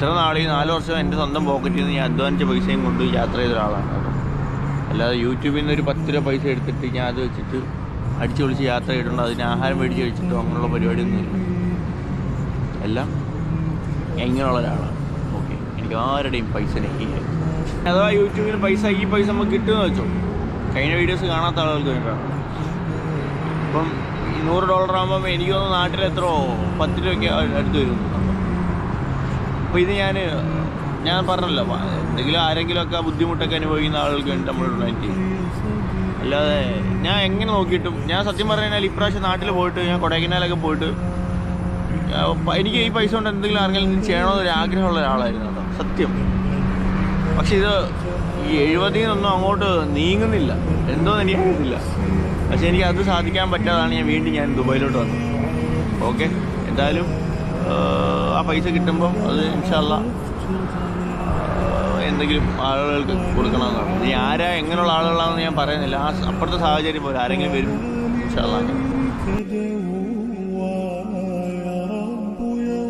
ഇത്ര നാൾ ഈ 4 വർഷം എൻ്റെ സ്വന്തം പോക്കറ്റിൽ നിന്ന് ഞാൻ അധ്വാനിച്ച പൈസയും കൊണ്ട് യാത്ര ചെയ്ത ഒരാളാണ് കേട്ടോ. അല്ലാതെ യൂട്യൂബിൽ നിന്ന് ഒരു 10 രൂപ പൈസ എടുത്തിട്ട് ഞാൻ അത് വെച്ചിട്ട് അടിച്ചു പൊളിച്ച് യാത്ര ചെയ്തിട്ടുണ്ട്. അതിന് ആഹാരം മേടിച്ച് കഴിച്ചിട്ടോ അങ്ങനെയുള്ള പരിപാടിയൊന്നുമില്ല. എല്ലാം എങ്ങനെയുള്ള ഒരാളാണ്. ഓക്കെ, എനിക്ക് ആരുടെയും പൈസ നെക്കില്ല. അഥവാ യൂട്യൂബിന് ഈ പൈസ നമുക്ക് കിട്ടുമെന്ന് വെച്ചോ. കഴിഞ്ഞ വീഡിയോസ് കാണാത്ത ആളുകൾക്ക് വേണ്ടിയിട്ടാണ്. ഇപ്പം $100 ആകുമ്പം എനിക്ക് തോന്നുന്നു നാട്ടിൽ എത്രയോ 10 രൂപയ്ക്ക് അടുത്ത് വരുന്നു. അപ്പോൾ ഇത് ഞാൻ പറഞ്ഞല്ലോ, എന്തെങ്കിലും ആരെങ്കിലുമൊക്കെ ബുദ്ധിമുട്ടൊക്കെ അനുഭവിക്കുന്ന ആളുകൾക്ക് വേണ്ടി നമ്മൾ ഡൊണേറ്റ് ചെയ്യും. അല്ലാതെ ഞാൻ എങ്ങനെ നോക്കിയിട്ടും ഞാൻ സത്യം പറഞ്ഞു കഴിഞ്ഞാൽ ഇപ്രാവശ്യം നാട്ടിൽ പോയിട്ട് ഞാൻ കൊടൈക്കനാലൊക്കെ പോയിട്ട് എനിക്ക് ഈ പൈസ കൊണ്ട് എന്തെങ്കിലും ആരെങ്കിലും ചെയ്യണമെന്നൊരു ആഗ്രഹമുള്ള ഒരാളായിരുന്നു കേട്ടോ, സത്യം. പക്ഷെ ഇത് ഈ 70 നിന്നൊന്നും അങ്ങോട്ട് നീങ്ങുന്നില്ല, എന്തോന്ന് എനിക്ക് അറിയത്തില്ല. പക്ഷെ എനിക്ക് അത് സാധിക്കാൻ പറ്റാതാണ് ഞാൻ ദുബായിലോട്ട് വന്നത്. ഓക്കെ, എന്തായാലും ആ പൈസ കിട്ടുമ്പം അത് ഇൻഷാ അല്ലാഹ് എന്തെങ്കിലും ആളുകൾക്ക് കൊടുക്കണമെന്നാണ്. ഇനി എങ്ങനെയുള്ള ആളുകളാണെന്ന് ഞാൻ പറയുന്നില്ല. അപ്പുറത്തെ സാഹചര്യം പോലെ ആരെങ്കിലും വരും ഇൻഷാ അല്ലാഹ്.